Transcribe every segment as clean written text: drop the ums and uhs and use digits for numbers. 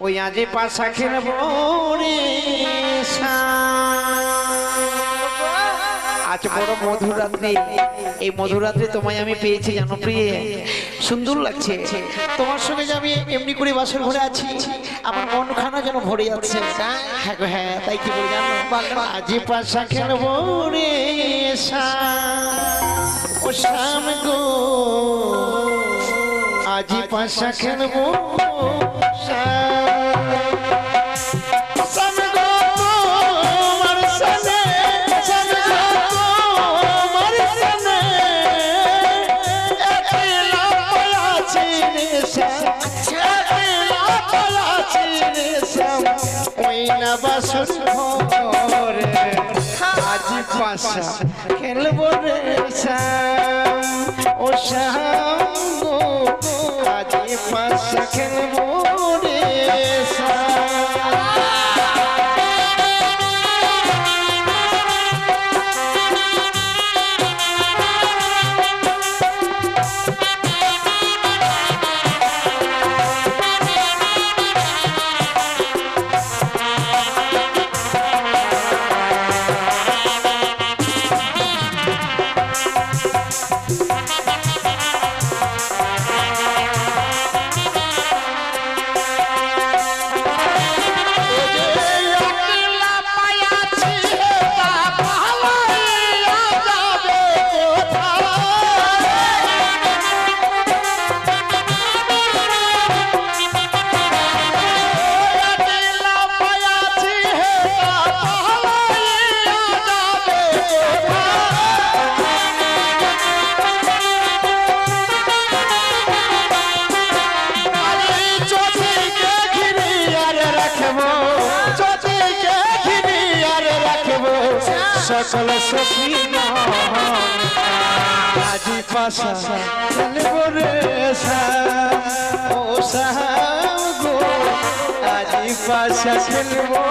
ওই আজে পাশা খেলবো রে আজ বড় মধুরাত্রি। এই মধুরাত্রি তোমায় আমি পেয়েছি জানো প্রিয়ে, সুন্দর লাগছে তোমার সঙ্গে যে আমি এমনি করে বাসর ঘরে আছি, আমার মনখানা যেন ভরে যাচ্ছে। হ্যাঁ গো হ্যাঁ, তাই কি বলে জানো, আজে পাশা খেলবো রে ও শাম গো, আজে পাশা খেলবো বাসর ঘরে আজ পাশা খেলবো রে ও শাম গো, আজ পাশা খেলবো রে সকল সখী আজি পাশা খেলবো রে ও শাম গো, আজি পাশা খেলবো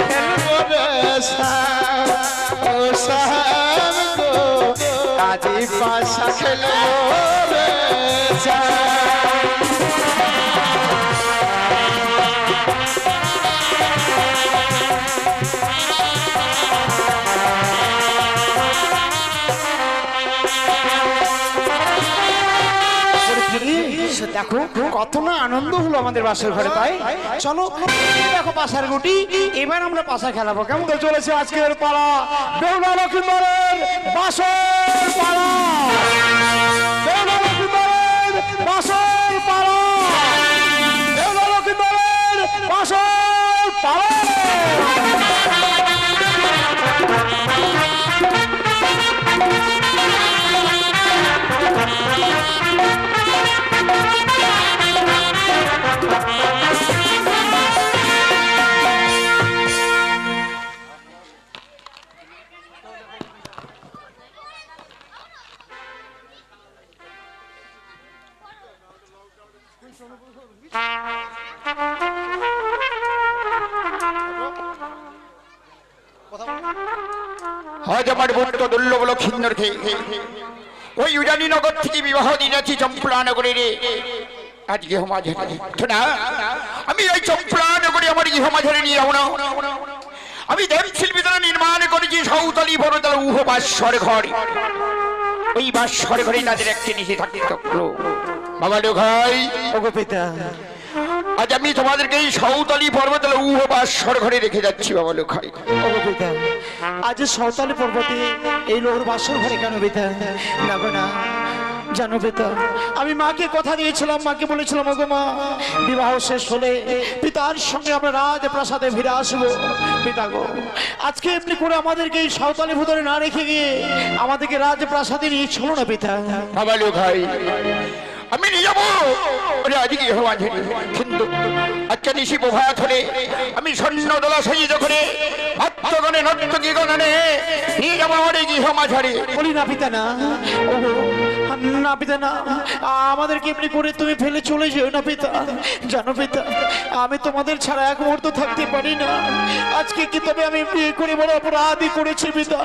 খেলবো রে ও শাম গো, আজি পাশা খেলবো রে দেখো কত না আনন্দ হলো আমাদের বাসের ঘরে। তাই চলো দেখো পাশার গুটি, এবার আমরা পাশা খেলাবো। কেমন করে চলেছে আজকের পালা, বেহুলা লক্ষ্মীন্দরের বাসর পালা, বেহুলা লক্ষ্মীন্দরের বাসর পালা, বেহুলা লক্ষ্মীন্দরের বাসর পালা। আজ আমার বন্ধু দুর্লভ লক্ষ্মীন্দর ওই উজানি নগর থেকে বিবাহ দিন আছি চম্পলা নগরে রে। আজ গৃহমাঝারে আমি এই চম্পলা নগরে আমার গৃহমাঝারে নিয়ে যাবো না, আমি দেবশিল্পী দ্বারা নির্মাণ করেছি সাঁওতালি বড়তলা উহ বাসর ঘর। ওই বাসর ঘরে তাদের একটি নিশি থাকতো। বাবা লোকাই, ওগো পিতা, আজ আমি তোমাদেরকে এই সাঁওতালি পর্বতলা উহ বাসর ঘরে রেখে যাচ্ছি। বাবা লোকাই, ওগো পিতা, আজ সাঁওতালি পর্বতে এই লোহর বাসর ঘরে কেন পিতা? না গো না, জানো পিতা, আমি মাকে কথা দিয়েছিলাম, মাকে বলেছিলাম ওগো মা, বিবাহ শেষ হলে পিতার সঙ্গে আমরা রাজপ্রাসাদে ফিরে আসবো। পিতা গো, আজকে এমনি করে আমাদেরকে এই সাঁওতালি ভুতরে না রেখে গিয়ে আমাদেরকে রাজপ্রাসাদে নিয়ে চলো না পিতা। বাবা লোকাই, আমি নিয়ে যাবো আজকে কিন্তু আচ্ছা নিশি প্রভাত হলে আমি স্বর্ণ দোলা সজিত করে ভক্তগণে নর্তকী গণনে নিয়ে যাবো আমার এই গৃহ মাঝারে। বলি না পিতা না, ওগো না পিতা না, আমাদেরকে এমনি করে তুমি ফেলে চলে যেও না পিতা। জানো পিতা, আমি তোমাদের ছাড়া এক মুহূর্ত থাকতে পারি না। আজকে কি তবে আমি বিয়ে করে বড় অপরাধী করেছি পিতা,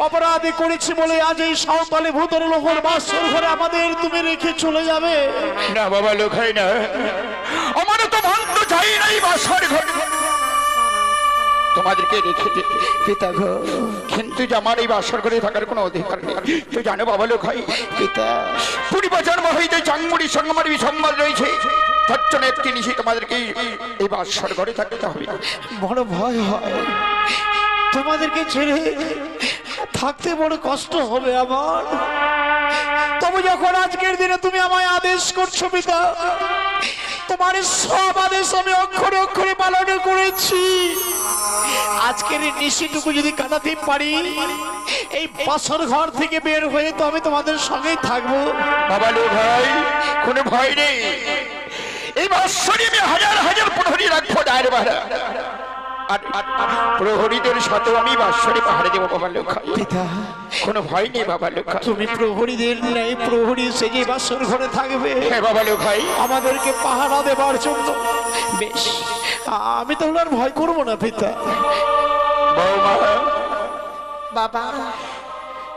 অপরাধী করেছি বলে আজ এই সাঁওতালি ভূতর লোহর বাসর ঘরে আমাদের তুমি রেখে চলে যাবে? না বাবা লোকাই না, আমার তো মন তো চাই নাই বাসর ঘর তোমাদেরকে রেখে যেতে পিতা গো, কিন্তু যে আমার এই বাসর ঘরে থাকার কোনো অধিকার নেই। তুই জানো বাবা লোকাই, পিতা 20 বছর হইতে চাঙ্গুড়ির সঙ্গে আমার বিসম্বাদ রয়েছে। তার জন্য একটি নিশি তোমাদেরকে এই বাসর ঘরে থাকতে হবে। বড় ভয় হয়, তোমাদেরকে ছেড়ে থাকতে বড় কষ্ট হবে আমার। তবে যখন আজকের দিনে তুমি আমায় আদেশ করছো পিতা, তোমার সব আদেশ আমি অক্ষরে অক্ষরে পালন করেছি। আজকের এই নিশিটুকু যদি কাটাতে পারি, এই বাসর ঘর থেকে বের হয়ে তো আমি তোমাদের সঙ্গেই থাকবো। বাবা লো ভাই, কোনো ভয় নেই। এই বাসরে আমি হাজার হাজার প্রহরী রাখবো দায়ের বাড়া, আর প্রহরীদের সাথেও আমি বাসরে পাহাড়ে দেবো। বাবা লোক পিতা, কোনো ভয় নেই। বাবা লোক তুমি প্রহরীদের নেই প্রহরী সেজে বাসর ঘরে থাকবে। হ্যাঁ বাবা লোক ভাই, আমাদেরকে পাহারা দেবার জন্য। বেশ, আমি তাহলে আর ভয় করবো না পিতা। বৌমা, বাবা,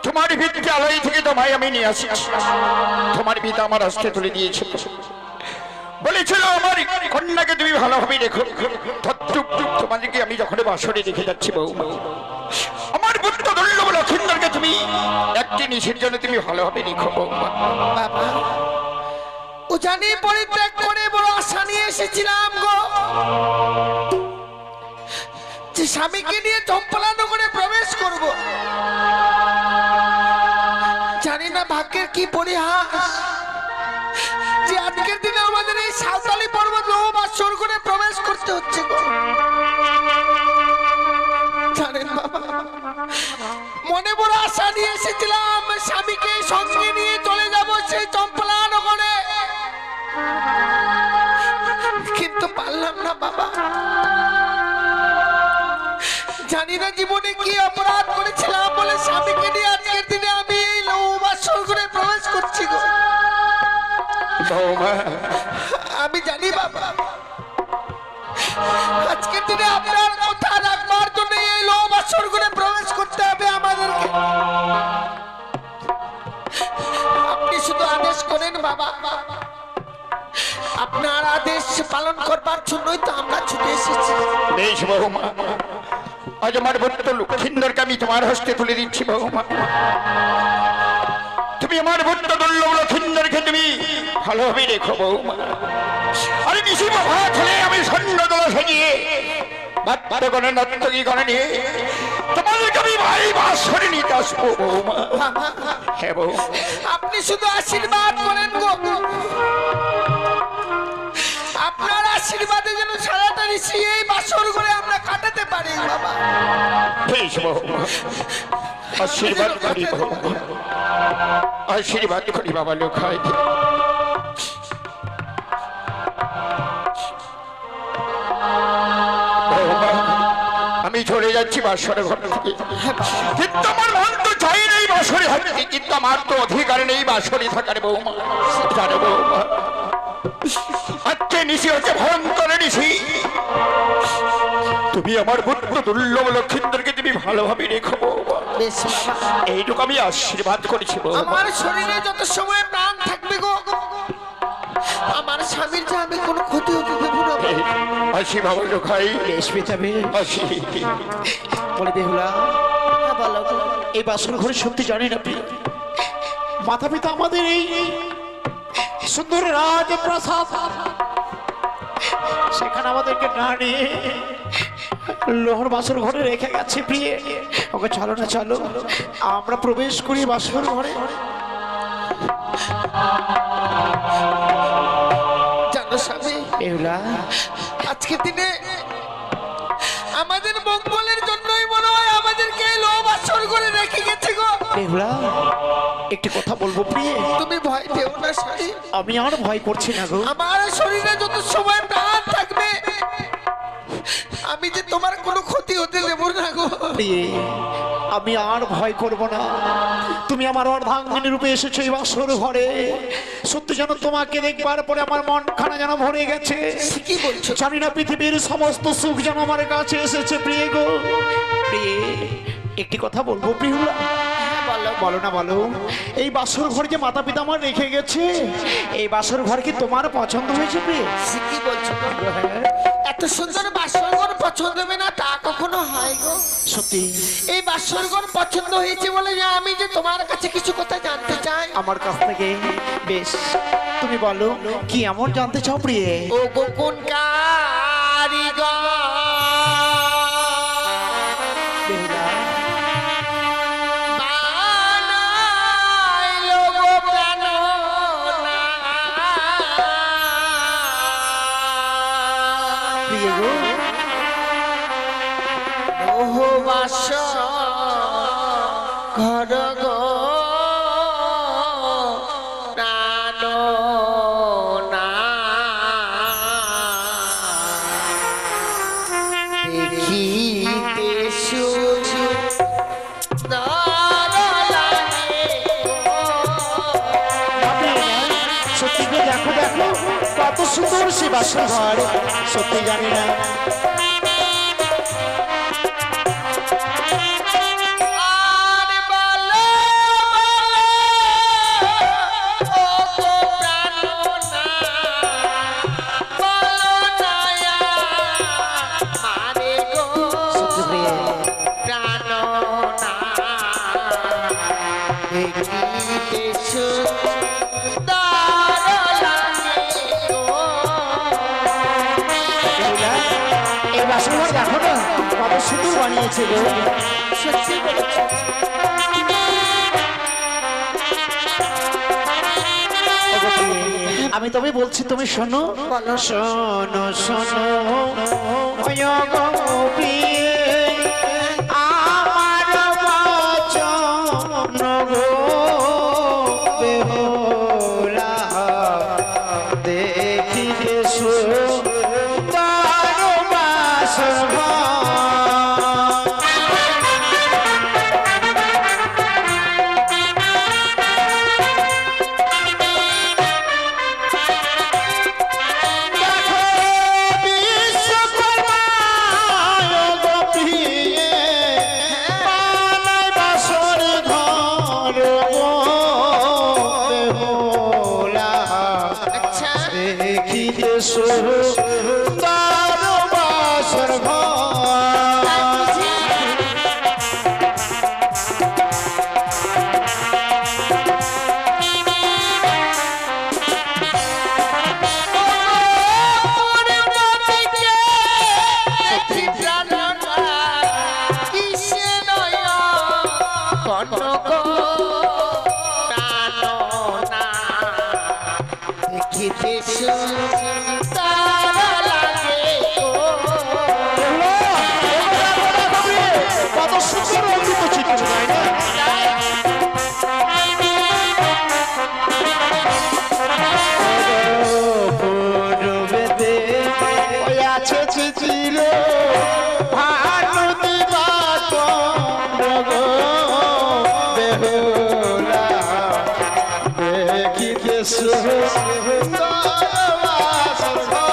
তোমার বিদ্যালয় থেকে তোমায় আমি নিয়ে আসি। তোমার পিতা আমার হস্তে তুলে দিয়েছিল, বলেছিল আমার কন্যাকে তুমি ভালোভাবে রেখো। তোমাদেরকে আমি যখন বাসরে রেখে যাচ্ছি বৌমা, আমার পুত্র দুর্লভ লক্ষিন্দরকে তুমি একটি নিশির জন্য তুমি ভালোভাবে রেখো বৌমা। বাবা, ও জানি পরিত্যাগ করে বড় আশা নিয়ে এসেছিলাম গো, যে স্বামীকে নিয়ে চম্পলানগরে প্রবেশ করব। জানি না ভাগ্যের কি পরিহাস যে আজকের দিনে আমাদের এই সাঁওতালি পর্বত বাসর করে প্রবেশ করতে হচ্ছে গো। জানেন বাবা, মনে বড় আশা নিয়ে এসেছিলাম স্বামীকে সঙ্গে নিয়ে চলে যাব সেই চম্পলানগরে, কিন্তু পারলাম না বাবা। জানি না জীবনে কি অপরাধ করেছিলাম বলে স্বামীকে নিয়ে আজকের দিনে আমি এই বাসর ঘরে প্রবেশ করছি গো। আমি জানি বাবা, আজকের দিনে আপনার কথা রাখবার জন্য এই বাসর ঘরে প্রবেশ করতে হবে আমাদেরকে। আপনি শুধু আদেশ করেন বাবা, আপনার আদেশ পালন করবার জন্যই তো আমরা ছুটে এসেছি। বেশ বৌমা, আজ আমার পুত্র লক্ষিন্দরকে আমি তোমার হস্তে তুলে দিচ্ছি বৌমা। তুমি আমার পুত্র দুর্লভ লক্ষিন্দরকে তুমি ভালোভাবে রেখো বৌমা। আরে নিশি প্রভাত হলে আমি স্বর্ণ দোলা সাজিয়ে বাদ্যগণে নর্তকী গণে নিয়ে তোমাদেরকে আমি ভাই বাসরে নিতে আসবো বৌমা। হ্যাঁ বৌমা, আপনি শুধু আশীর্বাদ করেন গো, আপনার আশীর্বাদে যেন সারাটা নিশি এই বাসর ঘরে আমরা কাটাতে পারি বাবা। বেশ বৌমা, আশীর্বাদ করি বৌমা, আশীর্বাদ করি বাবা লোকাই। আমি চলে যাচ্ছি বাসর ঘর থেকে, কিন্তু আমার মন তো চাই নেই বাসরে থাকতে, কিন্তু আমার তো অধিকার নেই বাসরে থাকার বৌমা। জানো বৌমা, আজকে নিশি হচ্ছে ভয়ঙ্কর নিশি। তুমি আমার পুত্র দুর্লভ লক্ষিন্দরকে তুমি ভালোভাবে রেখো বৌমা। এইটুকু আমি আশীর্বাদ করেছি বৌমা। আমার শরীরে যত সময় প্রাণ থাকবে গো, আমার স্বামীর যে আমি কোনো ক্ষতি হতে দেব না। আসি বাবা লোকাই, বেশ পেছাবে আসি। বলে বেহুলা, হ্যাঁ, বলো গো। এই বাসর ঘরে সত্যি জানি না প্রিয়, মাতা পিতা আমাদের এই সুন্দর রাজপ্রাসাদ, সেখানে আমাদেরকে না নিয়ে লোহর বাসর ঘরে রেখে গেছে প্রিয়ে। ওকে চলো না, চলো আমরা প্রবেশ করি বাসর ঘরে। জানো স্বামী, বেহুলা, আজকের দিনে আমাদের মঙ্গলের জন্যই মনে হয় আমাদেরকে এই লোভ আসর করে রেখে গেছে গো। বেহুলা একটি কথা বলবো প্রিয়ে, তুমি ভয় পেও না স্বামী, আমি আর ভয় করছি না গো। আমার শরীরে যত সময় প্রাণ থাকবে আমি যে তোমার কোনো ক্ষতি হতে দেব না গো। প্রিয়ে, আমি আর ভয় করব না। তুমি আমার অর্ধাঙ্গিনী রূপে এসেছো এই বাসর ঘরে, সত্যি যেন তোমাকে দেখবার পরে আমার মনখানা যেন ভরে গেছে। কি বলছো? জানি না পৃথিবীর সমস্ত সুখ যেন আমার কাছে এসেছে প্রিয়ে গো। প্রিয়ে, একটি কথা বলবো প্রিহুলা? বলো না, বলো। এই বাসর ঘর যে মাতা পিতা আমার রেখে গেছে, এই বাসর ঘর কি তোমার পছন্দ হয়েছে প্রিয়ে? কি বলছো গো? এত সুন্দর বাসরঘর পছন্দ হবে না তা কখনো হয় গো? সত্যি এই বাসরঘর পছন্দ হয়েছে বলে যে আমি যে তোমার কাছে কিছু কথা জানতে চাই। আমার কাছ থেকে? বেশ, তুমি বলো কি এমন জানতে চাও প্রিয়ে? ও গো কোন কারিগর বেহুলা, বানাইলো গো প্রাণনা। প্রিয়ে গো, ওহ বাসর ঘর গো প্রাণনা। দেখিতে সুন্দর লাগে সত্যি গো, দেখো দেখো কত সুন্দর সে বাসর ঘর, সত্যি জানি না। আর বলো ও গো প্রাণনা, বলো দয়া মারে গো সত্যি প্রিয়ে, প্রাণনা। দেখিতে সুন্দর লাগে গো। বেহুলা, এই বাসর ঘর দেখো না কত সুন্দর বানিয়েছে গো। সত্যি বলেছো। ওগো প্রিয়ে, আমি তবে বলছি তুমি শোনো, শোনো শোনো ওগো প্রিয়ে, আমার বচন গো বেহুলা, দেখিতে সুন্দর বাসর ঘর। দেখো বিশ্বকর্মা গো প্রিয়ে, বানাই বাসর ঘর গো বেহুলা, আচ্ছা দেখিতে সুন্দর বাসর ঘর। কত সুন্দর অমৃত চিত্র, তাই না? পূর্বেতে ওই আছে চিচির ভানুতি বাতন্দ্র গো বেহুলা, দেখিতে সুন্দর বাসর ঘর।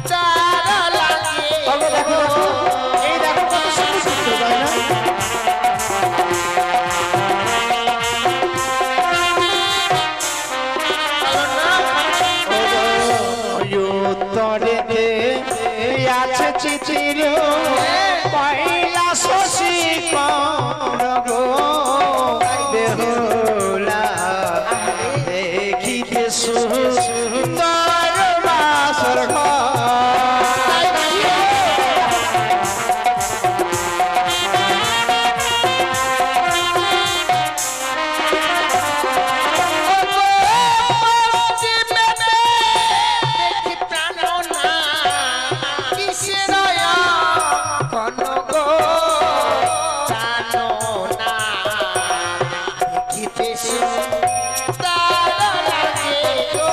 তারা লাগে তবে দেখো দেখো, এই দেখো কত সুন্দর চিত্র, তাই না? উত্তরেতে আছে চিঠির পয়লা শশী গো বেহুলা দেখিতে সুন্দর বাসর ঘর। দেখি প্রাণ না কিসের কোন গো জানো না দেখিতে তারা লাগে গো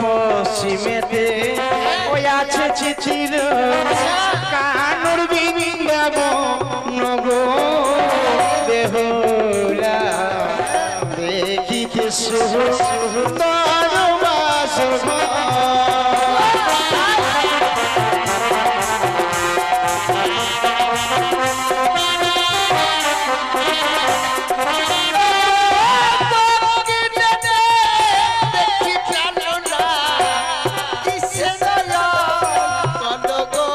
পশ্চিমেতে ওই আছে চিঠির কানুর বৃন্দাবন গো বেহুলা দেখিতে সুন্দর বাসর ঘর। দেখি প্রাণ না কিসের কোন গো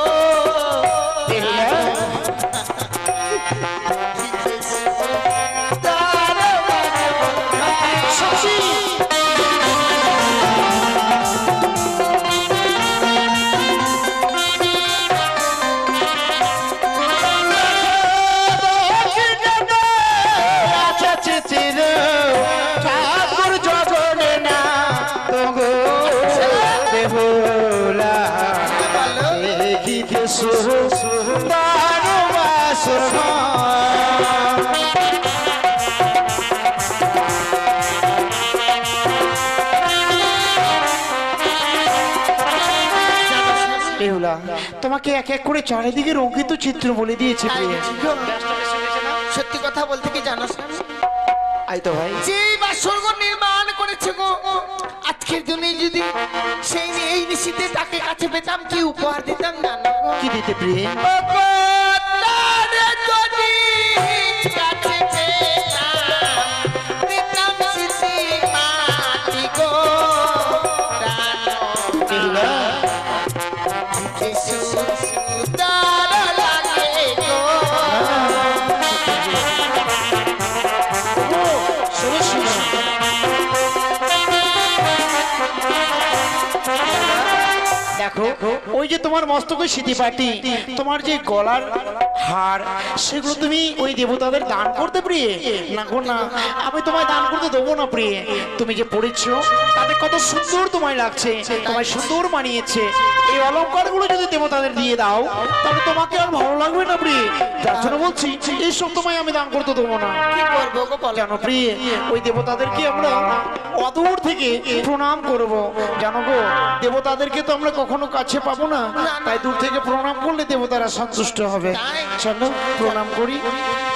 তারা শশী আছে চিঠির ঠাকুর জগনে না তগো বেহুলা দেখিতে সুন্দর বাসর ঘর। বেহুলা তোমাকে এক এক করে চারিদিকে রঙ্কিত চিত্র বলে দিয়েছে প্রিয়। সত্যি কথা বলতে কি জানো আই তো ভাই, যে বাসরঘর নির্মাণ করেছে গো আজকের দিনে যদি সেই এই নিশিতে তাকে কাছে পেতাম কি উপহার দিতাম জানো গো? কি দিতে প্রিয়? ও গো, তারে যদি কাছে পেতাম, দিতাম সিসি মাটি গো জানো বেহুলা কি সুন্দর লাগে গো। শোনো শোনো, দেখো ওই যে তোমার মস্তকে সিঁথি পাটি, তোমার যে গলার হার, সেগুলো তুমি ওই দেবতাদের দান করতে প্রিয়ে? না গো না, আমি তোমায় দান করতে দেবো না প্রিয়ে। তুমি যে পড়েছো তাতে কত সুন্দর তোমায় লাগছে, তোমায় সুন্দর মানিয়েছে। এই অলংকারগুলো যদি দেবতাদের দিয়ে দাও তাহলে তোমাকে আর ভালো লাগবে না প্রিয়ে। যার জন্য বলছি এইসব তোমায় আমি দান করতে দেবো না। কি করবো গো বলো? জানো প্রিয়ে, ওই দেবতাদেরকে আমরা অদূর থেকে প্রণাম করব। জানো গো, দেবতাদেরকে তো আমরা কখনো কাছে পাবো না, তাই দূর থেকে প্রণাম করলে দেবতারা সন্তুষ্ট হবে। চলো প্রণাম করি।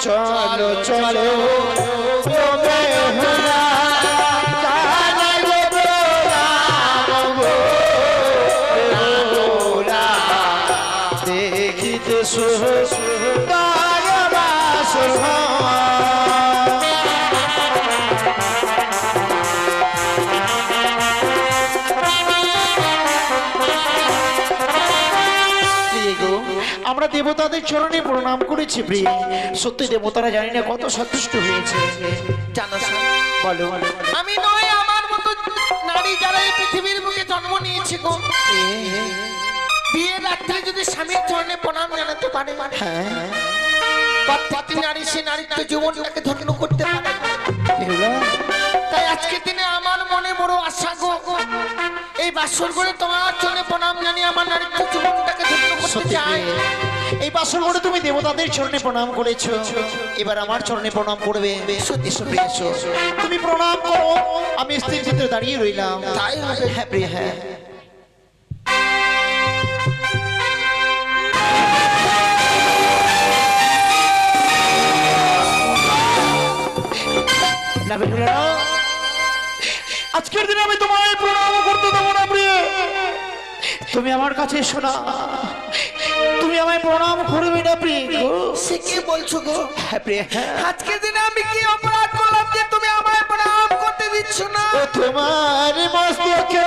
চলো চলো ও বেহুলা, জানাই গো প্রণাম গো বেহুলা, দেখিতে সুন্দর বাসর ঘর। প্রিয়ে গো, আমরা দেবতাদের চরণে প্রণাম করেছি প্রিয়ে। সত্যি দেবতারা জানি না কত সন্তুষ্ট হয়েছে। জানো বলো আমি নয় আমার মতো নারী যারা এই পৃথিবীর বুকে জন্ম নিয়েছে গো, বিয়ের রাত্রে যদি স্বামীর চরণে প্রণাম জানাতে পারে হ্যাঁ প্রত্যেকটি নারী সে নারীত্ব জীবনটাকে ধন্য করতে পারে। বেহুলা, তাই আজকের দিনে আমার মনে বড় আশা গো, এই বাসর করে তোমার চরণে প্রণাম জানিয়ে আমার নারীত্ব জীবনটাকে ধন্য করতে সত্যি চাই। প্রিয়ে, এই বাসর ঘরে তুমি দেবতাদের চরণে প্রণাম করেছো, এবার আমার চরণে প্রণাম করবে। সত্যি প্রিয়, এসো। তুমি প্রণাম করো, আমি স্থির চিত্রে দাঁড়িয়ে রইলাম। তাই হবে। হ্যাঁ প্রিয়, হ্যাঁ। আজকের দিনে আমি তোমায় প্রণাম করতে দেবো না প্রিয়ে। তুমি আমার কাছে এসো না, তুমি আমায় প্রণাম করবে না প্রিয়ে গো। সে কি বলছো গো? হ্যাঁ প্রিয়ে, হ্যাঁ। আজকের দিনে আমি কি অপরাধ করলাম যে তুমি আমায় প্রণাম করতে দিচ্ছ না? ও তোমার মস্তকে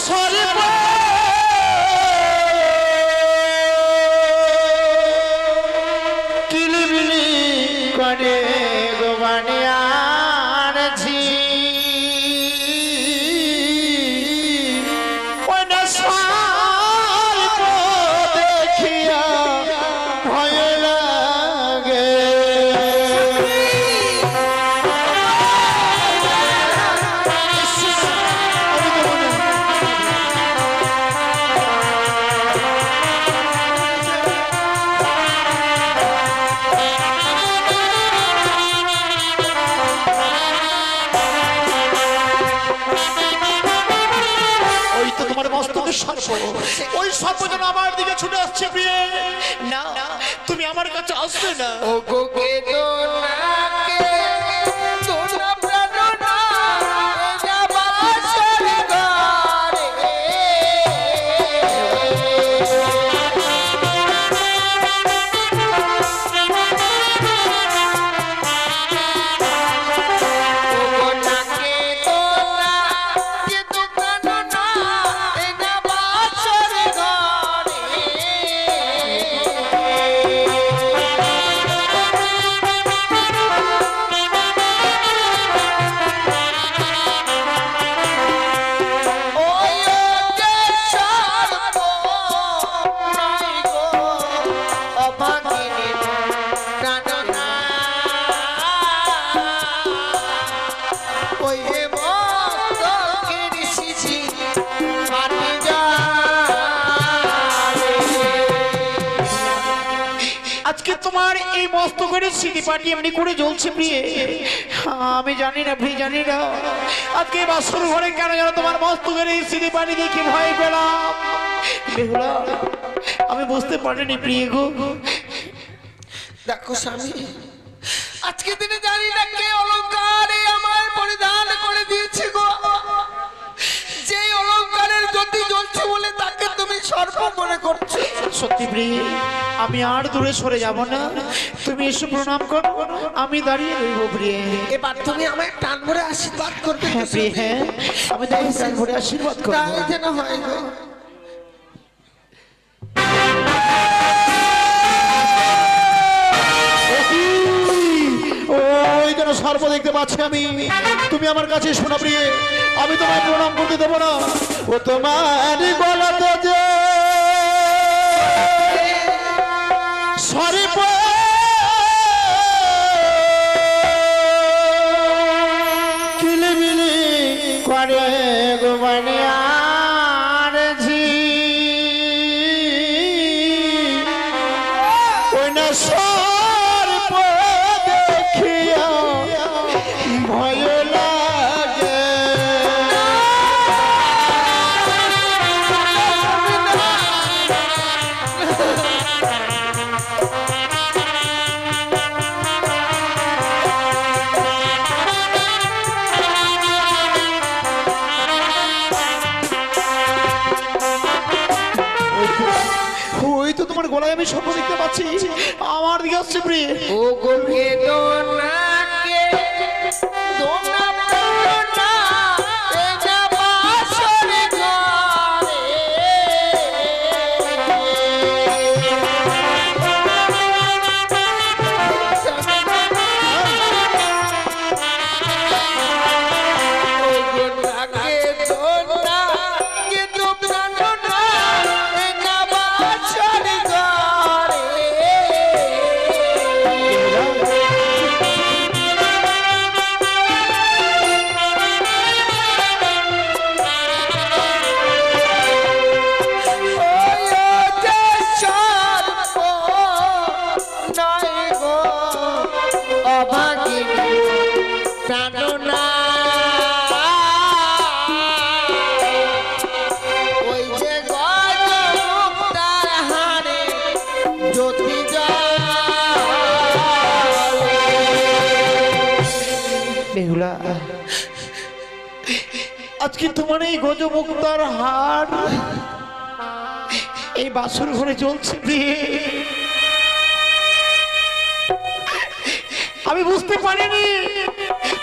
সর্ব কিলিবিলি করে গোবানিয়ার ঝি ওই না সর্ব দেখিয়া ভয় লাগে। ওই তো তোমার মস্তকের সর্প, ওই সর্প যেন আমার দিকে ছুটে আসছে প্রিয়ে। না, তুমি আমার কাছে আসবে না। ও গো কে দোনাকে দোনা প্রাণনা না বাসর গারে ও গো নাকে দোনা কে তো প্রাণনা না বাসর গারে ওই যে সর্প নাই গো অভাগিনী প্রাণনা ওই যে মস্তকের শিশি মাটি যায় আজকে তোমার এই মস্তকের স্মৃতি পাটি এমনি করে জ্বলছে প্রিয়ে। আমি জানি না প্রিয়ে, জানি না আজকে এই বাসর ঘরে কেন যেন তোমার মস্তকের এই স্মৃতি পাটি দেখে ভয় পেলাম। বেহুলা, আমি বুঝতে পারিনি প্রিয়ে গো। দেখো স্বামী, আজকে দিনে জানি না কে অলংকারে আমায় পরিধান করে দিয়েছে গো। যে অলংকারের জ্যোতি জ্বলছে বলে তাকে তুমি সর্প মনে করছো। সত্যি প্রিয়ে, আমি আর দূরে সরে যাব না। তুমি এসে প্রণাম করো, আমি দাঁড়িয়ে রইব প্রিয়ে। এবার তুমি আমায় টান ভরে আশীর্বাদ করবে তো হ্যাঁ প্রিয়ে, স্বামী? হ্যাঁ, আমি তোমাকে প্রাণ ভরে আশীর্বাদ করবো। তাই যেন হয় গো। ওই যেন সর্প দেখতে পাচ্ছি আমি। তুমি আমার কাছে শোনা প্রিয়ে, আমি তোমায় প্রণাম করতে দেবো না। ও তোমার গলাতে যে সর্প কিলিবিলি করে গোবানিয়ার ঝি ওই না সর্প দেখিয়া ভয় লাগে। ওই তো তোমার গলায় আমি স্বপ্ন দেখতে পাচ্ছি, আমার দিকে আসছে প্রিয়ে। ও গো কে দোনাকে দোনা প্রাণনা এ না বাসর গারে ও গো নাকে দোনা কে তো প্রাণনা এ না বাসর গারে বেহুলা, আজকে তোমার এই গজমুক্তার হার এই বাসর ঘরে চলছে প্রিয়ে। আমি বুঝতে পারিনি,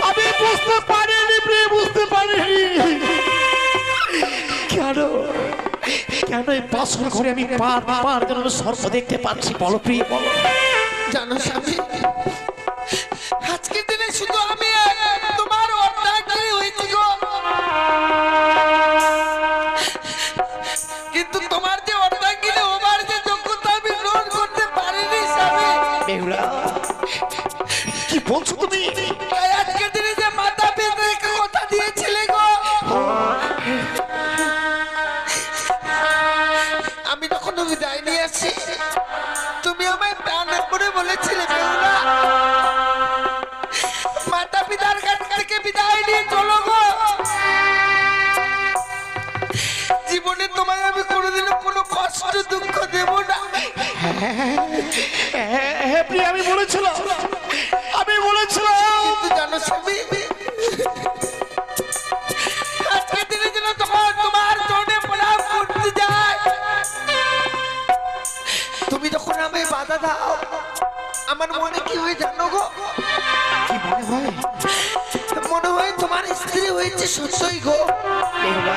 আমি বুঝতে পারিনি প্রিয়ে, বুঝতে পারিনি কেন কেন এই বাসর ঘরে আমি পার যেন সর্প দেখতে পাচ্ছি। বলো প্রিয়ে, বলো। জানো স্বামী, আজকের দিনে শুধু আমি তোমার অর্ধাঙ্গিনী হয়েছি গো, কিন্তু তোমার যে অর্ধাঙ্গিনী হবার যে যোগ্যতা আমি গ্রহণ করতে পারিনি স্বামী। বেহুলা, কি বলছো তুমি? তাই আজকের দিনে যে মাথা পেতে রেখে কথা দিয়েছিলে গো, আমি যখন বিদায় নিয়ে আসি তুমি আমায় প্রাণ করে বলেছিলে বেহুলা, মাতা পিতার কাছ থেকে বিদায় নিয়ে চলো গো, জীবনে তোমায় আমি কোনোদিনও কোনো কষ্ট দুঃখ দেব না। হ্যাঁ প্রিয়া, আমি বলেছিলাম, কিন্তু জানো স্বামী, আজকের দিনে যেন তোমার চরণে প্রণাম করতে যায়, তুমি যখন আমায় বাধা দাও আমার মনে কি হয় জানো গো? কি মনে হয়? মনে হয় তোমার স্ত্রী হয়েছে সত্যই গো, বেহুলা,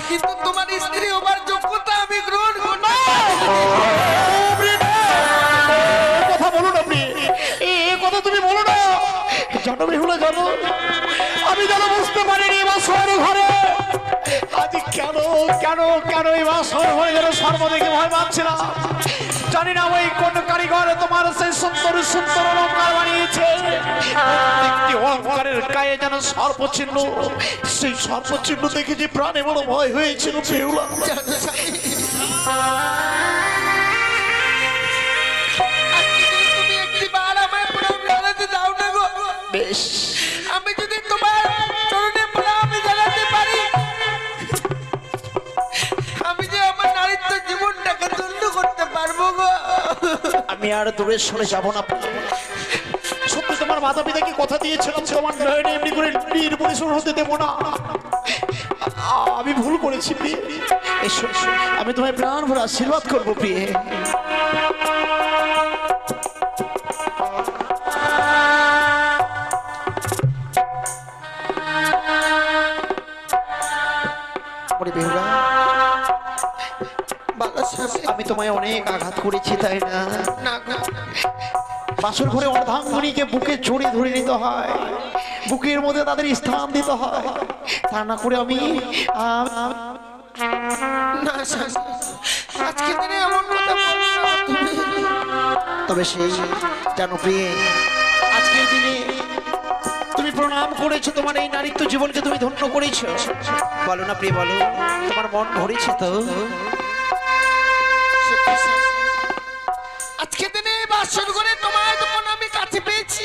কিন্তু তোমার স্ত্রী হবার যোগ্যতা আমি গ্রহণ করব না। কথা বলো না প্রিয়, এই কথা তুমি বলো না। জানো বেহুলা, জানো আমি যেন বুঝতে পারিনি বাসর ঘরে আজ কেন কেন কেন এই বাসর ঘরে যেন সর্ব দেখে ভয় পাচ্ছিলাম। জানি না ওই কোন কারিগর তোমার সেই সুন্দর সুন্দর অলঙ্কার বানিয়েছে, প্রত্যেকটি অলঙ্কারের গায়ে যেন সর্পচিহ্ন, সেই সর্পচিহ্ন দেখে যে প্রাণে বড় ভয় হয়েছিল বেহুলা। জানো স্বামী, আজকে যদি তুমি একটিবার আমায় প্রণাম জানাতে দাও না গো, বেশ, আমি যদি তোমার চরণে প্রণাম জানাতে পারি, আমি যে আমার নারীত্ব জীবনটাকে ধন্য করতে পারবো গো। আমি আর দূরে সরে যাব না। সত্যি তোমার মাতা পিতাকে কথা দিয়েছিলাম তোমার নয়নে এমনি করে নির্মূল হতে দেবো না। আমি ভুল করেছি প্রিয়ে, এসো এসো, আমি তোমায় প্রাণ ভরে আশীর্বাদ করবো প্রিয়ে। ওরে বেহুলা, ভালো স্বামী, আমি তোমায় অনেক আঘাত করেছি তাই না? না গো, বাসর ঘরে অর্ধাঙ্গনীকে বুকে জড়িয়ে ধরে নিতে হয়, বুকের মধ্যে তাদের স্থান দিতে হয়, তা না করে আমি না স্বামী, আজকে দিনে এমন কথা বলছো তুমি। তবে সেই জানো প্রিয়ে, আজকের দিনে তুমি প্রণাম করেছো, তোমার এই নারীত্ব জীবনকে তুমি ধন্য করেছো। বলো না প্রিয়, বলো, তোমার মন ভরেছে তো? আজকে দিনে বাসর করে তোমার যখন আমি কাছে পেয়েছি,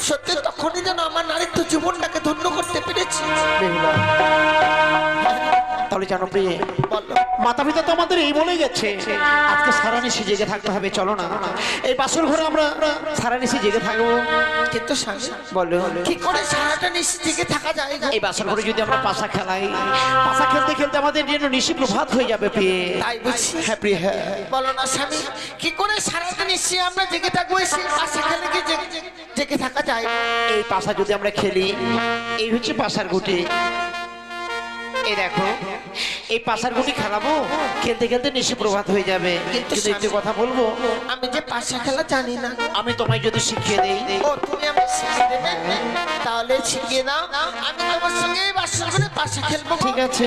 সত্যি তখনই যেন আমার নারীত্ব জীবনটাকে ধন্য করতে পেরেছি। বেহুলা, তাহলে জানো প্রিয়ে, মাতা পিতা তো আমাদের এই বলে গেছে আজকে সারানিশি জেগে থাকতে হবে। চলো না এই বাসর ঘরে আমরা সারানিশি জেগে থাকবো। কিন্তু স্বামী, বলো, কি করে সারাটা নিশ্চিত থেকে থাকা যায় গো? এই বাসর ঘরে যদি আমরা পাশা খেলাই, পাশা খেলতে খেলতে আমাদের যেন নিশি প্রভাত হয়ে যাবে প্রিয়ে। তাই বুঝছি। হ্যাঁ প্রিয়ে, হ্যাঁ। বলো না স্বামী, কি করে সারাটা নিশ্চয়ই আমরা জেগে থাকবো? এসে আশা খেলে কি জেগে থাকা যায়? এই পাশা যদি আমরা খেলি, এই হচ্ছে পাশার গুটি। এই দেখো, এই পাশার গুটি খেলাবো, খেলতে খেলতে নিশি প্রভাত হয়ে যাবে। কিন্তু একটু কথা বলবো, আমি যে পাশা খেলা জানি না, আমি তোমায় যদি শিখিয়ে দেই। ও তুমি আমি শিখিয়ে দেবে? তাহলে শিখিয়ে দাও, আমি তোমার সঙ্গে বাসর ঘরে পাশা খেলবো। ঠিক আছে,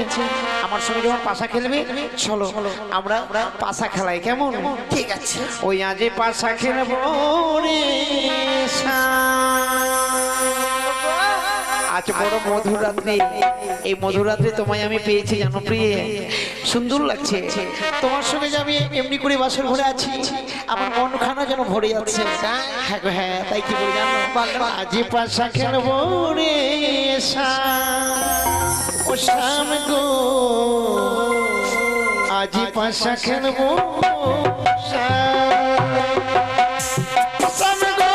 আমার সঙ্গে যখন পাশা খেলবে, চলো আমরা পাশা খেলাই, কেমন? ঠিক আছে। ওই আজে পাশা খেলবো রে আজ বড় মধুর রাত্রি, এই মধুর রাত্রি তোমায় আমি পেয়েছি জানো প্রিয়ে, সুন্দর লাগছে তোমার সঙ্গে যে আমি এমনি করে বাসর ঘরে আছি, আমার মন খানা যেন ভরে যাচ্ছে। হ্যাঁ গো, হ্যাঁ, তাই কি বলে জানো, আজি পাশা খেলবো রে ও শাম গো, আজি পাশা খেলবো শাম গো,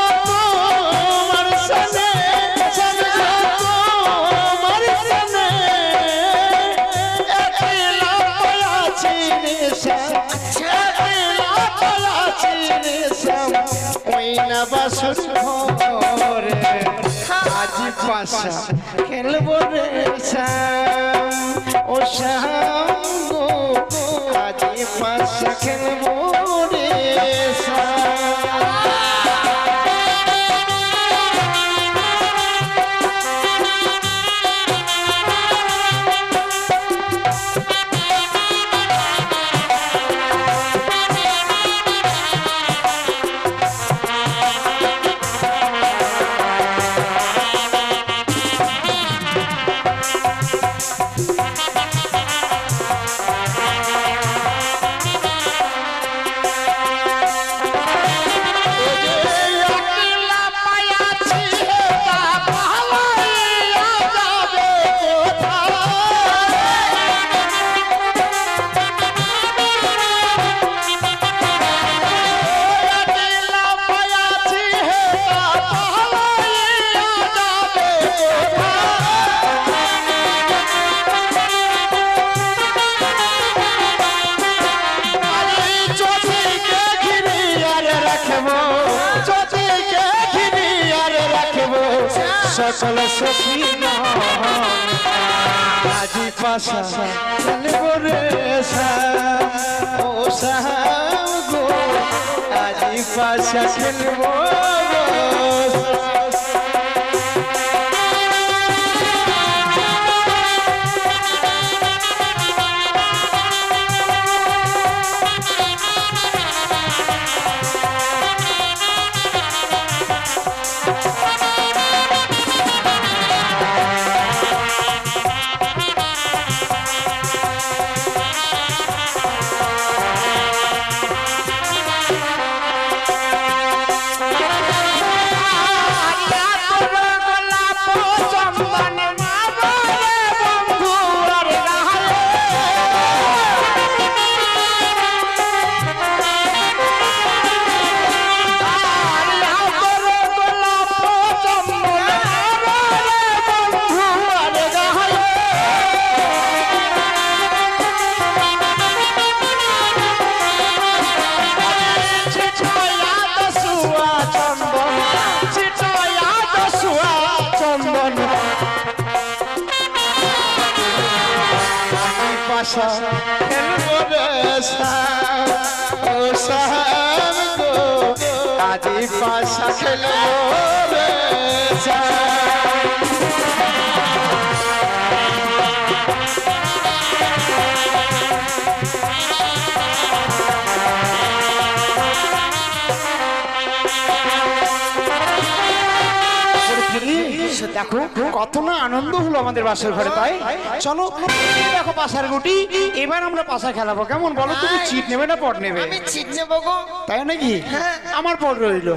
বাসর ঘরে আজ পাশা খেলবো রে শ্যাম ও শ্যাম গো আজ পাশা খেলবো রে শ্যাম সকল সখীনা আজি পাশা খেলবো রে শ্যাম ও শ্যাম গো আজি পাশা খেলবো পাশা খেলবো রে শ্যাম ও শ্যাম গো আজি পাশা খেলবো রে শ্যাম দেখো কত না আনন্দ হলো আমাদের বাসার ঘরে তাই চলো দেখো পাশার গুটি এবার আমরা পাশা খেলাবো কেমন বলো তুমি চিট নেবে না পট নেবে আমি চিট নেবো গো। তাই নাকি আমার পট রইলো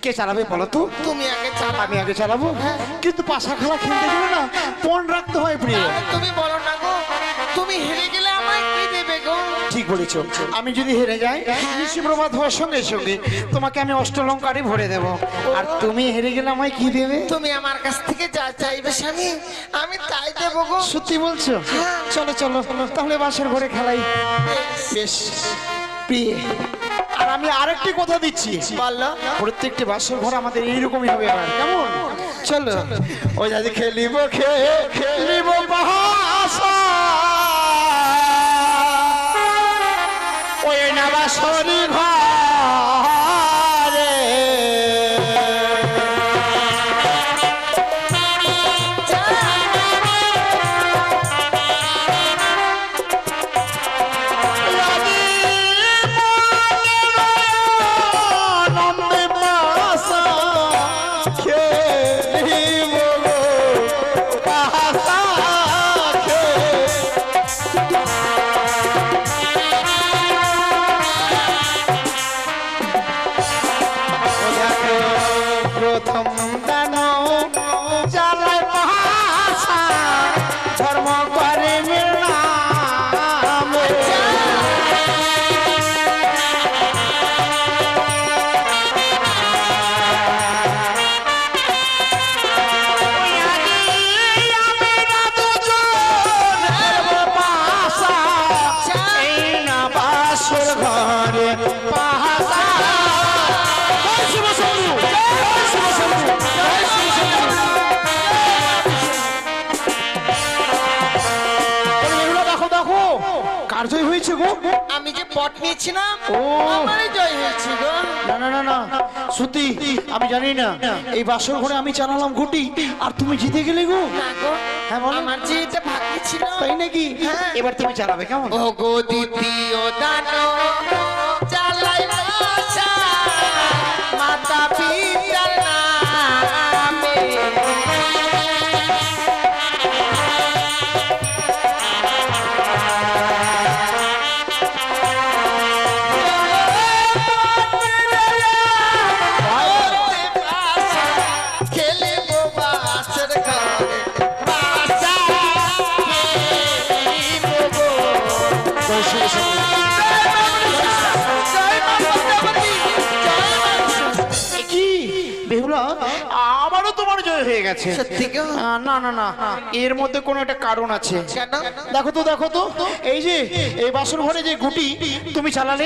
কে চালাবে বলো তো তুমি আগে চালাবে। আমি আগে চালাবো কিন্তু পাশা খেলা খেলতে গেলে না পণ রাখতে হয় প্রিয় তুমি বলো না গো, তুমি হেরে গেলে আমায় কি দেবে গো? ঠিক বলেছো আমি যদি হেরে যাই নিশিপ্রভাত হওয়ার সঙ্গে সঙ্গে তোমাকে আমি অষ্টলঙ্কারে ভরে দেব আর তুমি হেরে গেলে আমায় কি দেবে তুমি আমার কাছ থেকে যা চাইবে স্বামী আমি তাই দেবো গো। সত্যি বলছো চলো চলো তাহলে বাসের ঘরে খেলাই বেশ প্রিয় আর আমি আরেকটি কথা দিচ্ছি বলো। প্রত্যেকটি বাসর ঘর আমাদের এইরকমই হবে আর কেমন চলো ওই আজ খেলিব খেলিব বাসা ওই না বাসরি ঘরে প্রথম দান চালায় ভাষা ধর্ম করে মিলাম ভাষা কার জয় হয়েছে গো? আমি যে পট নিয়েছিলাম ও। আমারই জয় হয়েছে গো। না না না না সত্যি আমি জানি না, এই বাসর ঘরে আমি চালালাম ঘুটি আর তুমি জিতে গেলে গো। না গো, হ্যাঁ বলো। আমার যে এটা ভাগ্য ছিল। তাই নাকি? হ্যাঁ। এবার তুমি চালাবে কেমন? ও গো দ্বিতীয় দানো চালাই বাসা মাতা পিতার নামে। খেলিব বাসর ঘরে বাসা খেলিব গো। এ কি বেহুলা, আবারও তোমার জয় হয়ে গেছে। সত্যি গো? না না না, এর মধ্যে কোনো একটা কারণ আছে। কেন? দেখো তো এই যে এই বাসর ঘরে যে গুটি তুমি চালালে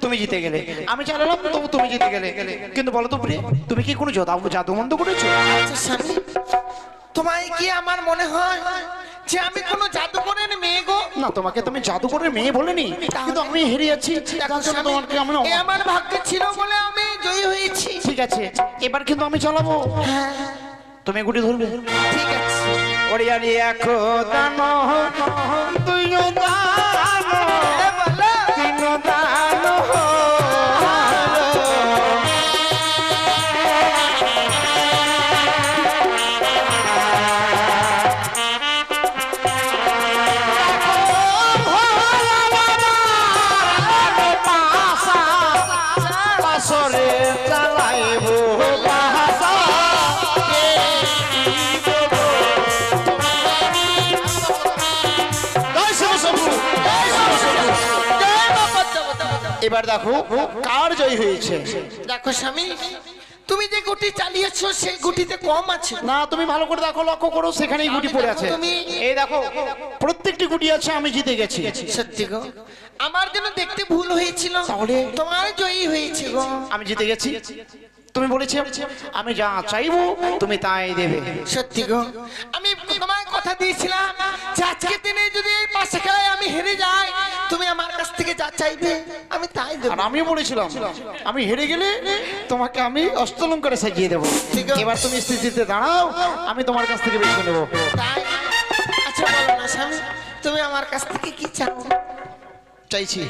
তুমি জিতে গেলে, আমি চালালাম তবু তুমি জিতে গেলে। কিন্তু বলো তো প্রিয়, তুমি কি কোনো জাদু মন্দ করেছো? আচ্ছা স্বামী, তোমায় কি আমার মনে হয় যে আমি কোনো জাদুকরের মেয়ে গো? না, তোমাকে তুমি জাদুকরের মেয়ে বলেনি, কিন্তু আমি হেরে যাচ্ছি তার জন্য তোমাকে আমি এ আমার ভাগ্যে ছিল বলে আমি জয়ী হয়েছি। ঠিক আছে, এবার কিন্তু আমি চালাবো, হ্যাঁ, তুমি গুটি ধরবে। ঠিক আছে। ওরে আরে একো দানো তুইও দানো এ বলো। তিনো দানো পাশরে চালাইবো বাসা এবার দেখো কার জয় হয়েছে। দেখো স্বামী, তুমি যে গুটি চালিয়েছো সেই গুটিতে কম আছে। না, তুমি ভালো করে দেখো, লক্ষ্য করো, সেখানেই গুটি পড়ে আছে। তুমি- এই দেখো প্রত্যেকটি গুটি আছে, আমি জিতে গেছি। সত্যি গো, আমার জন্য দেখতে ভুল হয়েছিল, তাহলে? তোমার জয়ী হয়েছে গো। আমি জিতে গেছি। তুমি বলেছি আমি যা চাইবো তুমি তাই দেবে। সত্যি গো, আমি তোমায় কথা দিয়েছিলাম যে আজকের দিনে যদি এই পাশে খেলায় আমি হেরে যাই, তুমি আমার কাছ থেকে যা চাইবে আমি তাই দেবো। আর আমিও বলেছিলাম আমি হেরে গেলে তোমাকে আমি অষ্টলঙ্কারে সাজিয়ে দেবো। ঠিক আছে। এবার তুমি স্থিতিতে দাঁড়াও, আমি তোমার কাছ থেকে বেছে নেবো। তাই? আচ্ছা বলো না স্বামী, তুমি আমার কাছ থেকে কি চাও? চাইছি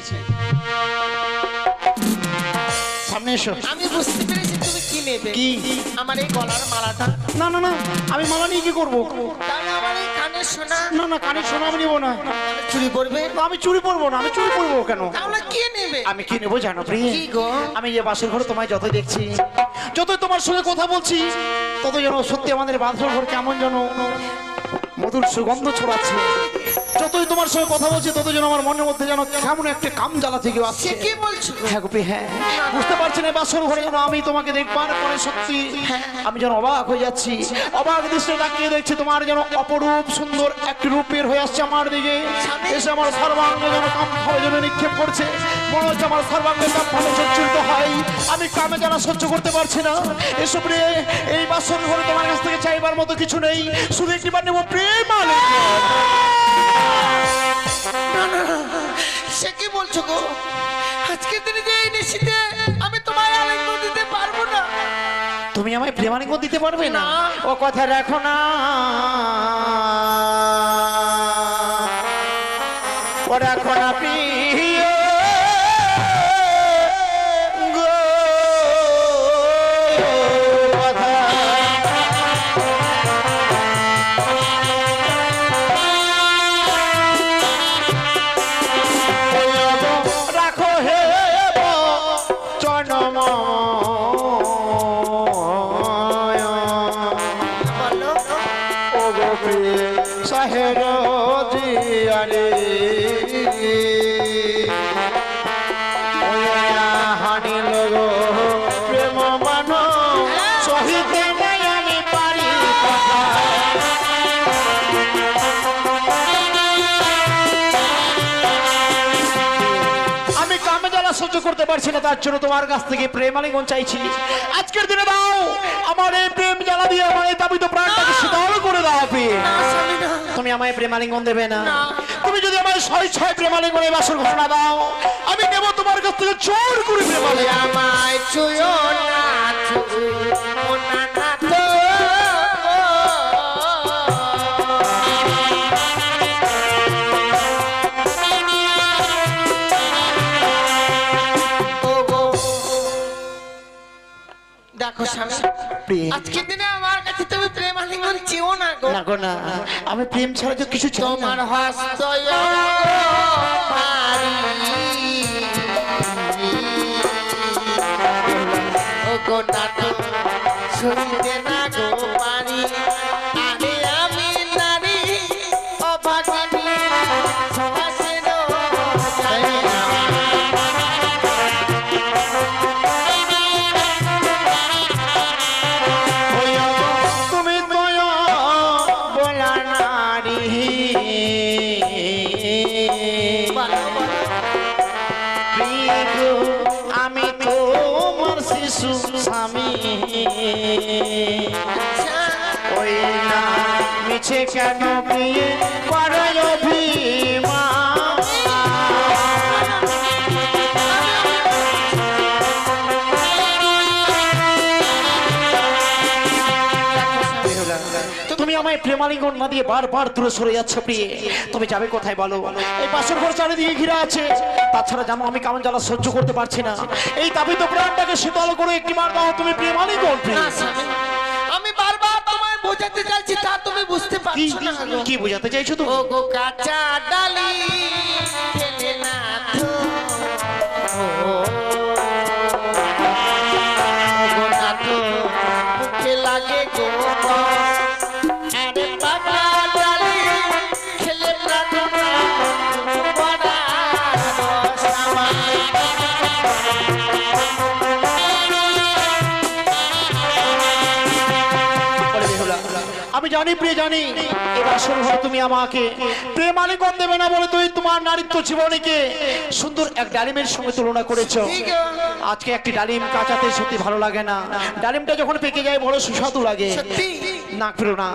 সামনে এসো। আমি বুঝতে পেরেছি তুমি কি নেবে। কি? আমার এই গলার মালাটা। না না না, আমি মালা নিয়ে কি করবো? তাহলে আমার এই কানের সোনা না না, কানের সোনা আমি নেবো না। চুরি করবে? না, আমি চুরি করবো না। আমি চুরি করবো কেন? তাহলে কি নেবে? আমি কি নেবো জানো প্রিয়? কি গো? আমি যে বাসর ঘরে তোমায় যত দেখছি, যতই তোমার সঙ্গে কথা বলছি, তত যেন সত্যি আমাদের বাসর ঘর কেমন যেন মধুর সুগন্ধ ছড়াচ্ছে। যতই তোমার সঙ্গে কথা বলছি, তত যেন আমার মনের মধ্যে যেন কেমন একটা কাম জ্বালা থেকে আসছে। সে কি বলছো গো? হ্যাঁ গোপী, হ্যাঁ, বুঝতে পারছি না বাসর ঘরে যেন আমি তোমাকে দেখবার পরে সত্যি আমি যেন অবাক হয়ে যাচ্ছি। অবাক দৃষ্টি তাকিয়ে দেখছি তোমার যেন অপরূপ সুন্দর একটি রূপের হয়ে আসছে আমার দিকে, এসে আমার সর্বাঙ্গে যেন কাম ভাবে যেন নিক্ষেপ করছে। মনে হচ্ছে আমার সর্বাঙ্গে কাম ভাবে সচ্ছুরিত হয়, আমি কামে যেন সহ্য করতে পারছি না। এসব রে, এই বাসর ঘরে তোমার কাছ থেকে চাইবার মতো কিছু নেই, শুধু একটিবার নেবো প্রেম আলিঙ্গন। না, না, না, সে কি বলছো গো? আজকের দিনে যে এই নিশিতে আমি তোমায় আলিঙ্গন দিতে পারবো না। তুমি আমায় প্রেমালিঙ্গন দিতে পারবে না? না। ও কথা রাখো না, ও রাখো না প্রিয় গো কথা। রাখো হে জনম বলো। ও গোপী সাহের জিয়ারে হানি লগো প্রেম মান সহিতে নাই আমি পারি কথা। আমি কামে জ্বালা সহ্য করতে পারছি না, তার জন্য তোমার কাছ থেকে প্রেম আলিঙ্গন চাইছি। আজকের দিনে দাও, আমার এই প্রেম জ্বালা দিয়ে আমার এই দাবিত প্রাণটাকে শীতল করে দাও। না স্বামী, না। তুমি আমায় প্রেম আলিঙ্গন দেবে না? না। তুমি যদি আমার ছয় ছয় প্রেমালিঙ্গনে বাসর ঘটনা দাও, আমি নেব তোমার কাছ থেকে চোর করে প্রেমালিঙ্গন। আমায় ছুঁয়ো না, ছুঁয়ো না তো। দেখো স্বামী, আজকের দিনে আমার কাছে তুমি প্রেম আলিঙ্গন চেও না গো। না গো না, আমি প্রেম ছাড়া তো কিছু চাই না। তোমার হস্ত ও গো নাটু শুনতে না গো পারি, আরে আমি নারী অভাগিনী সমাজের জানি না। তুমি দয়া বলা নারী, প্রিয় গো, আমি তোমার শিশু স্বামী। ওই না মিছে কেন প্রিয়ে করো অভিমান। তুমি আমায় প্রেমালিঙ্গন না দিয়ে বারবার দূরে সরে যাচ্ছ প্রিয়ে, তুমি যাবে কোথায় বলো? এই পাশের ঘর চারিদিকে ঘিরে আছে, তাছাড়া জানো আমি কেমন জ্বালা সহ্য করতে পারছি না। এই তাপিত প্রাণটাকে শীতল করে একটি মার দাও তুমি প্রেমালিঙ্গন। না স্বামী, আমি বারবার তোমায় বোঝাতে চাইছি, তা তুমি বুঝতে পারছো না গো। কি বোঝাতে চাইছো তুমি? ও গো কাঁচা ডালি ফেলে না তো, ও গো নাটু মুখে লাগে গো, আরে পাকা ডালি খেলে প্রাণ বড়া রসামাই। আমি জানি প্রিয় জানি, এবার শুরু হয় তুমি আমাকে প্রেমালিঙ্গন দেবে না বলে তুই তোমার নারীত্ব জীবনীকে সুন্দর এক ডালিমের সঙ্গে তুলনা করেছো। আজকে একটি ডালিম কাঁচাতে সত্যি ভালো লাগে না, ডালিমটা যখন পেকে যায় বড় সুস্বাদু লাগে। না প্রিয় না,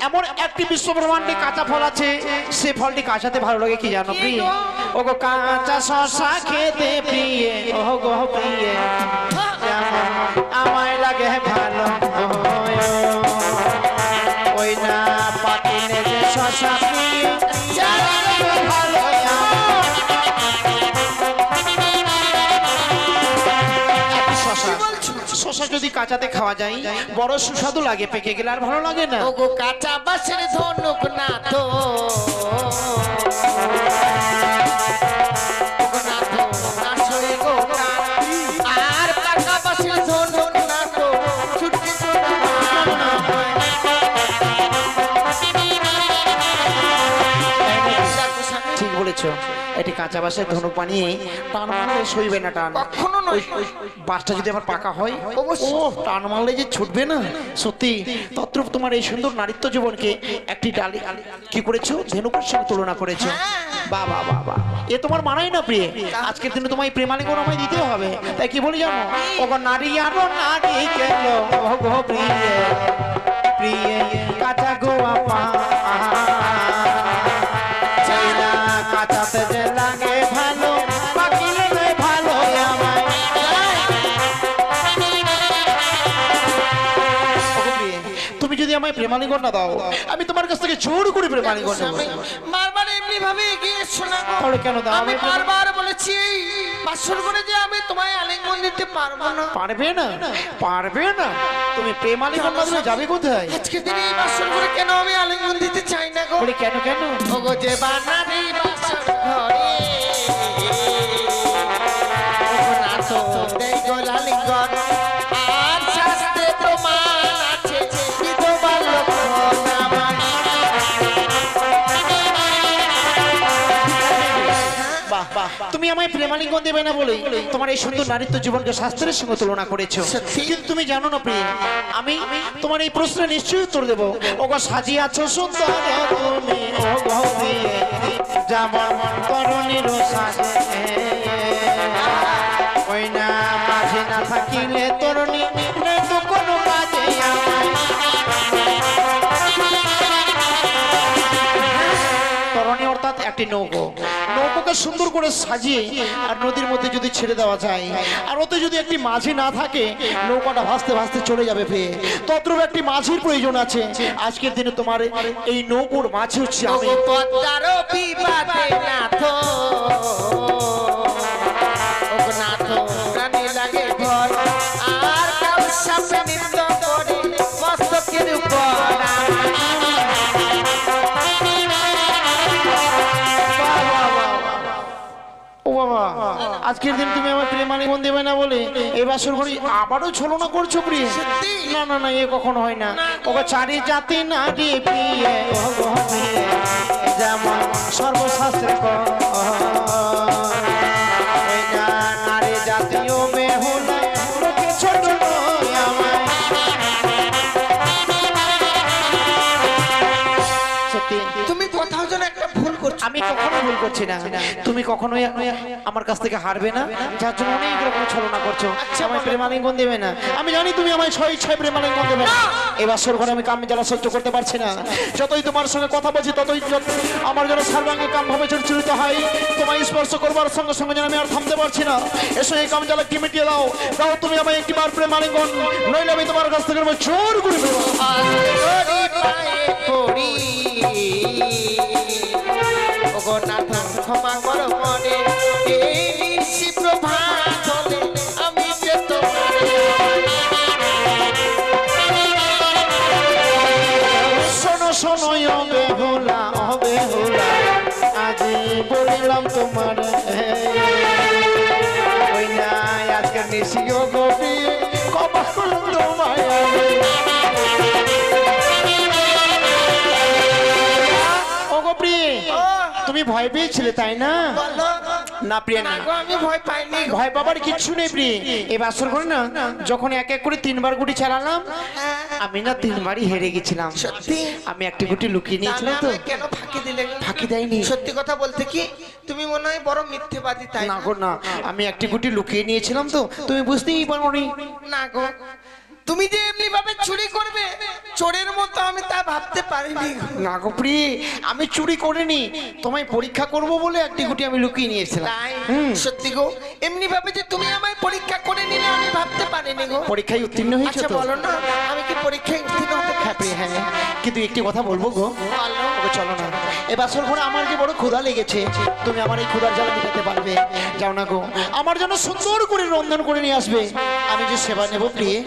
এমন একটি বিশ্ব ব্রহ্মাণ্ডে কাঁচা ফল আছে, সে ফলটি কাঁচাতে ভালো লাগে কি জানো প্রিয়? ও গো কাঁচা শসা খেতে প্রিয়ে, ও গো প্রিয়ে আমায় লাগে ভালো। ওই না পাকিলে যে শসা প্রিয় ভালো। শসা যদি কাঁচাতে খাওয়া যায় বড় সুস্বাদু লাগে, পেকে গেলে আর ভালো লাগে না। ও গো কাঁচা বাসের ধনুক না তো, আর পাকা বাসের ধনুক না তো, ছুটকি ঠিক বলেছো, এটি কাঁচা বাসের ধনুক বানিয়ে টান মারলে সইবে না টান। কখনো নয়। বাসটা যদি আবার পাকা হয়, অবশ্যই। ও টান মারলে যে ছুটবে না। সত্যি তদ্রূপ তোমার এই সুন্দর নারীত্ব জীবনকে একটি ডালি কি করেছো, ধনুকের সঙ্গে তুলনা করেছো। বাহ বাহ বাহ বাহ, এ তোমার মানাই না প্রিয়ে। আজকের দিনে তোমায় প্রেমালিঙ্গন আমায় দিতে হবে, তাই কি বলি জানো? ও গো নারী আরো নারী কেন, ও গো প্রিয়ে প্রিয়ে কাঁচা গো আপা, কাঁচাতে যে লাগে ভালো, পাকিলে ভালো আমায়। তুমি যদি আমায় প্রেমালিঙ্গন না দাও, আমি তোমার কাছ থেকে জোর করে প্রেমালিঙ্গন নেব। বারবার এমনি ভাবে এগিয়ে এসছো না গো। তাহলে কেন দাও? আমি বারবার বলেছি বাসর করে যে আমি তোমায় আলিঙ্গন দিতে পারবো না। পারবে না, পারবে না। তুমি প্রেমালিঙ্গন না দিলে যাবে কোথায়? আজকে দিনে এই বাসর করে কেন আমি আলিঙ্গন দিতে চাই না গো? বলে কেন কেন? ও গো যে বানারি বাসর ঘরে, ও গো না তো দেই গো আলিঙ্গন, আর শাস্ত্রে প্রমাণ আছে বিধবা লক্ষণ আমার। বাহ বাহ, তুমি আমায় প্রেমালিঙ্গন দেবে না বলে তোমার এই সুন্দর নারীত্ব জীবনকে শাস্ত্রের সঙ্গে তুলনা করেছো। কিন্তু তুমি জানো না প্রিয়, আমি তোমার এই প্রশ্নে নিশ্চয়ই উত্তর দেবো। ও গো সাজিয়াছো সুন্দর তুমি, ও গো প্রিয়ে যেমন তরুণীর সাজে, ওই না মাঝে না থাকিলে তরুণী নেই তো কোনো কাজে আমায়। তরুণী অর্থাৎ একটি নৌকো, নৌকোকে সুন্দর করে সাজিয়ে আর নদীর মধ্যে যদি ছেড়ে দেওয়া যায়, আর ওতে যদি একটি মাঝি না থাকে নৌকাটা ভাসতে ভাসতে চলে যাবে ফের। তদ্রূপ একটি মাঝির প্রয়োজন আছে। আজকের দিনে তোমার এই নৌকোর মাঝি হচ্ছে আমি। পদ্মারও বিবাদে নাথ, ও নাথ প্রাণী লাগে ভয়, আর কাউ সামনে নৃত্য করে মস্তকের উপর। ও বাবা, আজকের দিন তুমি আমার প্রেমালিঙ্গন দেবে না বলে এই বাসর ঘরে আবারও ছলনা করছো প্রিয়? না না না, এ কখনো হয় না। ওকে চারি জাতি নারী প্রিয় যেমন সর্বশাস্ত্রে ওই না নারী জাতীয় বেহুলা লোকে ছোট নয় আমায়। সত্যি তুমি কোথাও যেন একটা ভুল করছো। আমি কখনো ভুল করছি না, তুমি কখনোই আমার কাছ থেকে হারবে না, যার জন্য অনেক রকম ছলনা করছো। আমায় প্রেমালিঙ্গন দেবে না, আমি জানি তুমি আমায় স্বেচ্ছায় প্রেমালিঙ্গন দেবে না। এবার সর ঘরে আমি কাম জ্বালা সহ্য করতে পারছি না। যতই তোমার সঙ্গে কথা বলছি ততই আমার যেন সর্বাঙ্গে কাম ভাবে চরিত হয়। তোমায় স্পর্শ করবার সঙ্গে সঙ্গে যেন আমি আর থামতে পারছি না। এসো এই কাম জ্বালা কি মিটিয়ে দাও, দাও তুমি আমায় একটিবার প্রেমালিঙ্গন, নইলে আমি তোমার কাছ থেকে জোর করে দেবো। নাথ ক্ষমা করো মনে, এই নিশি প্রভাত হলে আমি যে তোমার। শোনো শোনো বেহুলা বেহুলা, আজ বলিলাম তোমার ওই না আজকে নিশিও গোপী কবা করলাম তোমায়। ও গোপী, তুমি ভয় পেয়েছিলে তাই না? না প্রিয়া না, আমি ভয় পাইনি। ভয় পাবার কিচ্ছু নেই প্রিয়। এই বাসর ঘরে না যখন এক এক করে 3বার গুটি চালালাম, আমি না 3বারই হেরে গেছিলাম। সত্যি? আমি একটি গুটি লুকিয়ে নিয়েছিলাম তো। কেন ফাঁকি দিলে? ফাঁকি দেয়নি। সত্যি কথা বলতে কি তুমি মনে হয় বড় মিথ্যেবাদী, তাই না গো না, আমি একটি গুটি লুকিয়ে নিয়েছিলাম তো, তুমি বুঝতেই পারোনি। না গো, তুমি যে এমনি ভাবে চুরি করবে চোরের মতো আমি তা ভাবতে পারিনি। না গো প্রিয়, আমি চুরি করিনি, তোমায় পরীক্ষা করব বলে একটি গুটি আমি লুকিয়ে নিয়েছিলাম। তাই? সত্যি গো, এমনি ভাবে যে তুমি আমায় পরীক্ষা করে নিলে আমি ভাবতে পারিনি গো। পরীক্ষায় উত্তীর্ণ হয়েছে আচ্ছা তো? বলো না, আমি কি পরীক্ষায় উত্তীর্ণ হতে হ্যাঁ পারছি? প্রিয়, হ্যাঁ, কিন্তু একটি কথা বলবো গো। ওকে চলো না, এ বাসর ঘরে আমার যে বড় ক্ষুধা লেগেছে, তুমি আমার এই ক্ষুধার জ্বালা মেটাতে পারবে? যাও না গো, আমার জন্য সুন্দর করে রন্ধন করে নিয়ে আসবে, আমি যে সেবা নেব প্রিয়।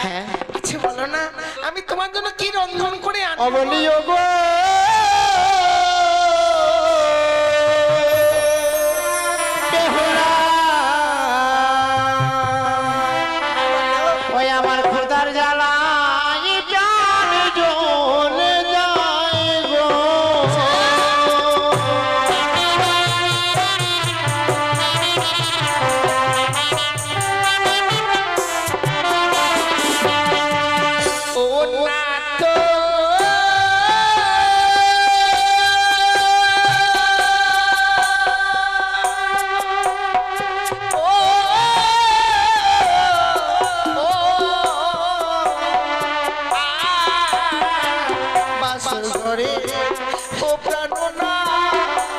হ্যাঁ আচ্ছা বলো না, আমি তোমার জন্য কি রন্ধন করে আনবো? অবলিও গো বেহুলা, ওই আমার ক্ষুধার জ্বালায় প্রাণ জ্বলে যায় গো। ও নাথ, বাসর ঘরে ও প্রাণনা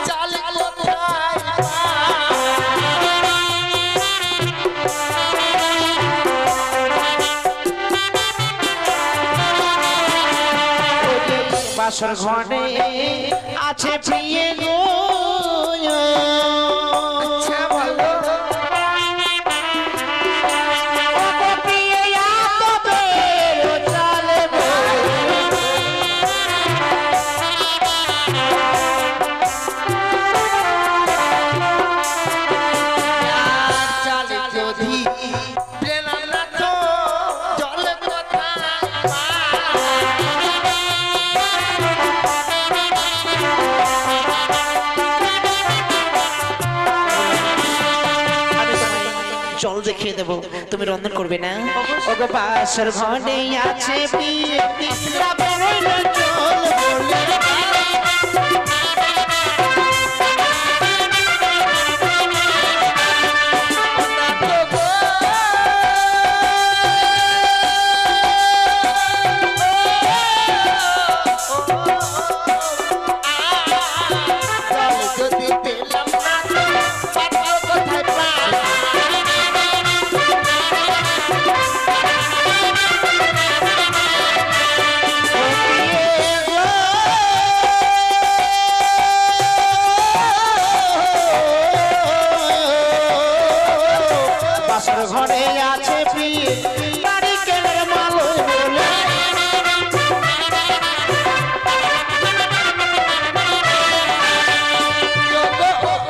চাল কোথায় বাসর ঘরে আছে প্রিয় গো। আচ্ছা বলো, চাল যদি প্রেরণানাথ জল কোথায় জল দেখিয়ে দেবো, তুমি রন্ধন করবে না? ওগো বাসর ঘরে আছে প্রিয়, তিনটা বেরোইলো জল বলে। বাসর ঘরে আছে প্রিয়ে নারিকেলের মালয় বলে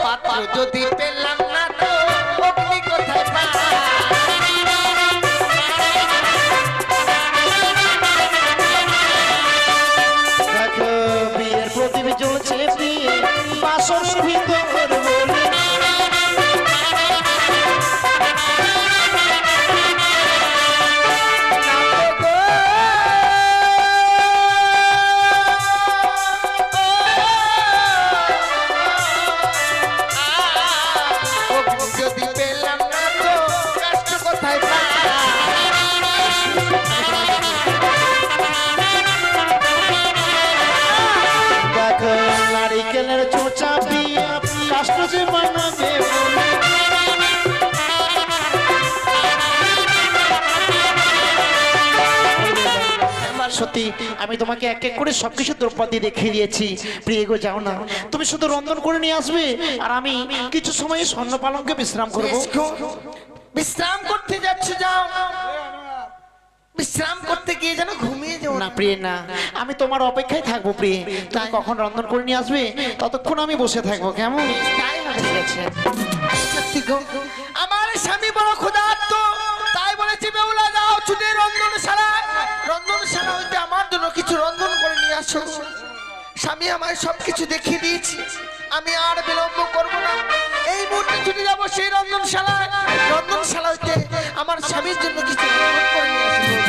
পাত্র যদি পেলাম না তো অগ্নি কোথায় পাই? দেখো বিয়ের প্রদীপ জ্বলছে প্রিয়ে বাসর ভিতর বলে যদি পেলাম না তো কষ্ট কোথায় পাই? দেখো নারিকেলের চোচা প্রিয়ে কাষ্ট যে বানাবে বলে সত্যি আমি তোমাকে এক এক করে সবকিছু দ্রব্যাদি দেখিয়ে দিয়েছি প্রিয় গো যাও না তুমি শুধু রন্ধন করে নিয়ে আসবে আর আমি কিছু সময় স্বর্ণ পালঙ্কে বিশ্রাম করব বেশ গো, বিশ্রাম করতে যাচ্ছ যাও, বিশ্রাম করতে গিয়ে যেন ঘুমিয়ে যাও না প্রিয় না আমি তোমার অপেক্ষায় থাকবো প্রিয় তুমি কখন রন্ধন করে নিয়ে আসবে ততক্ষণ আমি বসে থাকবো কেমন তাই হবে। ঠিক আছে সত্যি গো, আমার স্বামী বড় ক্ষুধার্ত, তাই বলেছি বেহুলা যাও ছুটে রন্ধনশালা হইতে আমার জন্য কিছু রন্ধন করে নিয়ে আসো। স্বামী আমায় সবকিছু দেখিয়ে দিয়েছি, আমি আর বিলম্ব করব না, এই মুহূর্তে ছুটে যাবো সেই রন্ধনশালা হইতে আমার স্বামীর জন্য কিছু রন্ধন করে নিয়ে আসবো।